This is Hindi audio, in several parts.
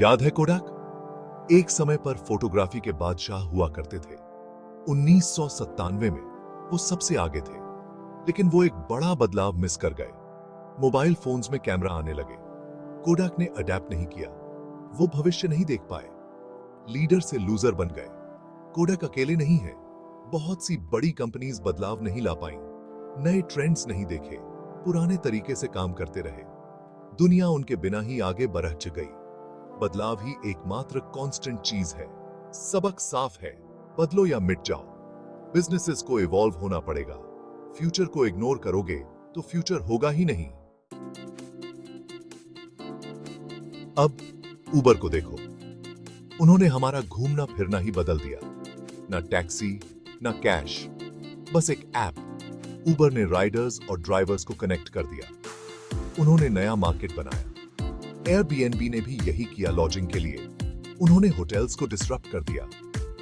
याद है कोडाक? एक समय पर फोटोग्राफी के बादशाह हुआ करते थे। 1997 में वो सबसे आगे थे, लेकिन वो एक बड़ा बदलाव मिस कर गए। मोबाइल फोन्स में कैमरा आने लगे। कोडाक ने अडेप्ट नहीं किया। वो भविष्य नहीं देख पाए। लीडर से लूजर बन गए। कोडाक अकेले नहीं है। बहुत सी बड़ी कंपनीज बदलाव नहीं ला पाई, नए ट्रेंड्स नहीं देखे, पुराने तरीके से काम करते रहे। दुनिया उनके बिना ही आगे बढ़ गई। बदलाव ही एकमात्र कांस्टेंट चीज है। सबक साफ है, बदलो या मिट जाओ। बिजनेसेस को इवॉल्व होना पड़ेगा। फ्यूचर को इग्नोर करोगे तो फ्यूचर होगा ही नहीं। अब उबर को देखो। उन्होंने हमारा घूमना फिरना ही बदल दिया। ना टैक्सी, ना कैश, बस एक ऐप। उबर ने राइडर्स और ड्राइवर्स को कनेक्ट कर दिया। उन्होंने नया मार्केट बनाया। एयरबीएनबी ने भी यही किया लॉजिंग के लिए। उन्होंने होटल्स को डिसरप्ट कर दिया।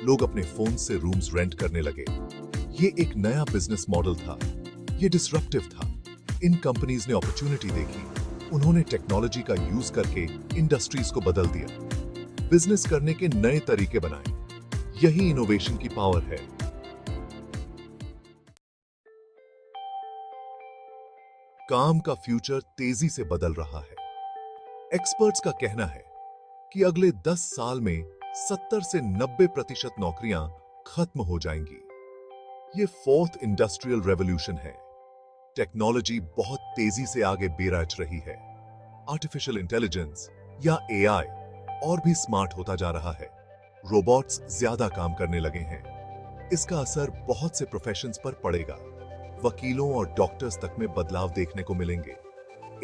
लोग अपने फोन से रूम्स रेंट करने लगे। ये एक नया बिजनेस मॉडल था। ये डिसरप्टिव था। इन कंपनीज ने अपॉर्चुनिटी देखी। उन्होंने टेक्नोलॉजी का यूज करके इंडस्ट्रीज को बदल दिया, बिजनेस करने के नए तरीके बनाए। यही इनोवेशन की पावर है। काम का फ्यूचर तेजी से बदल रहा है। एक्सपर्ट्स का कहना है कि अगले 10 साल में 70 से 90% नौकरियां खत्म हो जाएंगी। ये फोर्थ इंडस्ट्रियल रेवोल्यूशन है। टेक्नोलॉजी बहुत तेजी से आगे बेराच रही है। आर्टिफिशियल इंटेलिजेंस या एआई और भी स्मार्ट होता जा रहा है। रोबोट्स ज्यादा काम करने लगे हैं। इसका असर बहुत से प्रोफेशंस पर पड़ेगा। वकीलों और डॉक्टर्स तक में बदलाव देखने को मिलेंगे।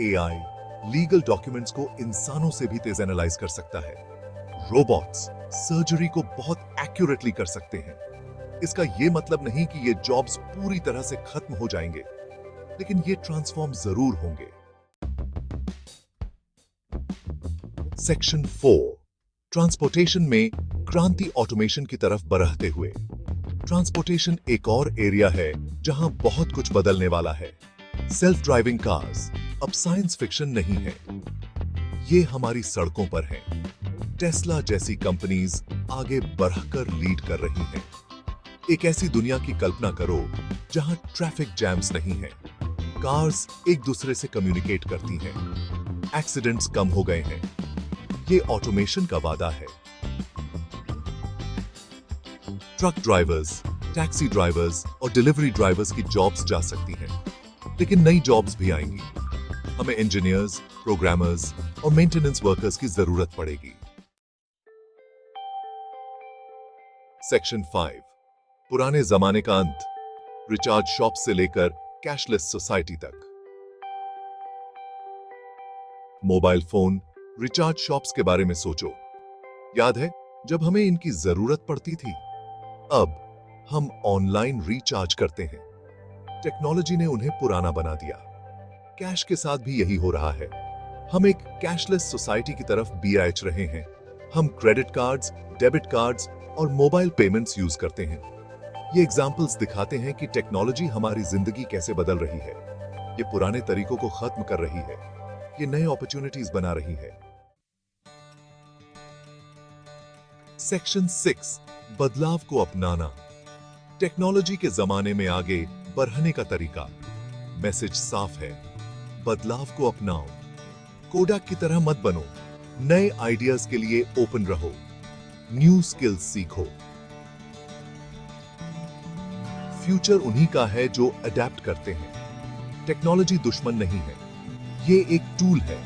एआई लीगल डॉक्यूमेंट्स को इंसानों से भी तेज एनालाइज कर सकता है। रोबोट्स सर्जरी को बहुत एक्यूरेटली कर सकते हैं। इसका यह मतलब नहीं कि ये जॉब्स पूरी तरह से खत्म हो जाएंगे, लेकिन ये ट्रांसफॉर्म जरूर होंगे। सेक्शन 4, ट्रांसपोर्टेशन में क्रांति ऑटोमेशन की तरफ बढ़ते हुए। ट्रांसपोर्टेशन एक और एरिया है जहां बहुत कुछ बदलने वाला है। सेल्फ ड्राइविंग कार्स अब साइंस फिक्शन नहीं है, ये हमारी सड़कों पर हैं। टेस्ला जैसी कंपनीज आगे बढ़कर लीड कर रही हैं। एक ऐसी दुनिया की कल्पना करो जहां ट्रैफिक जैम्स नहीं है, कार्स एक दूसरे से कम्युनिकेट करती हैं, एक्सीडेंट्स कम हो गए हैं। ये ऑटोमेशन का वादा है। ट्रक ड्राइवर्स, टैक्सी ड्राइवर्स और डिलीवरी ड्राइवर्स की जॉब्स जा सकती हैं, लेकिन नई जॉब्स भी आएंगी। हमें इंजीनियर्स, प्रोग्रामर्स और मेंटेनेंस वर्कर्स की जरूरत पड़ेगी। सेक्शन 5, पुराने जमाने का अंत। रिचार्ज शॉप से लेकर कैशलेस सोसाइटी तक। मोबाइल फोन, रिचार्ज शॉप्स के बारे में सोचो। याद है जब हमें इनकी जरूरत पड़ती थी? अब हम ऑनलाइन रिचार्ज करते हैं। टेक्नोलॉजी ने उन्हें पुराना बना दिया। कैश के साथ भी यही हो रहा है। हम एक कैशलेस सोसाइटी की तरफ बढ़ रहे हैं। हम क्रेडिट कार्ड्स, डेबिट कार्ड्स और मोबाइल पेमेंट्स यूज करते हैं। ये एग्जाम्पल्स दिखाते हैं कि टेक्नोलॉजी हमारी जिंदगी कैसे बदल रही है। ये पुराने तरीकों को खत्म कर रही है। ये नए अपॉर्चुनिटीज बना रही है। सेक्शन 6, बदलाव को अपनाना। टेक्नोलॉजी के जमाने में आगे बढ़ने का तरीका। मैसेज साफ है, बदलाव को अपनाओ। कोडाक की तरह मत बनो। नए आइडियाज के लिए ओपन रहो। न्यू स्किल्स सीखो। फ्यूचर उन्हीं का है जो अडेप्ट करते हैं। टेक्नोलॉजी दुश्मन नहीं है, ये एक टूल है।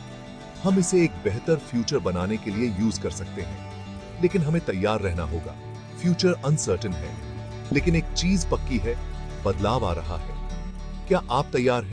हम इसे एक बेहतर फ्यूचर बनाने के लिए यूज कर सकते हैं, लेकिन हमें तैयार रहना होगा। फ्यूचर अनसर्टेन है, लेकिन एक चीज पक्की है, बदलाव आ रहा है। क्या आप तैयार हैं?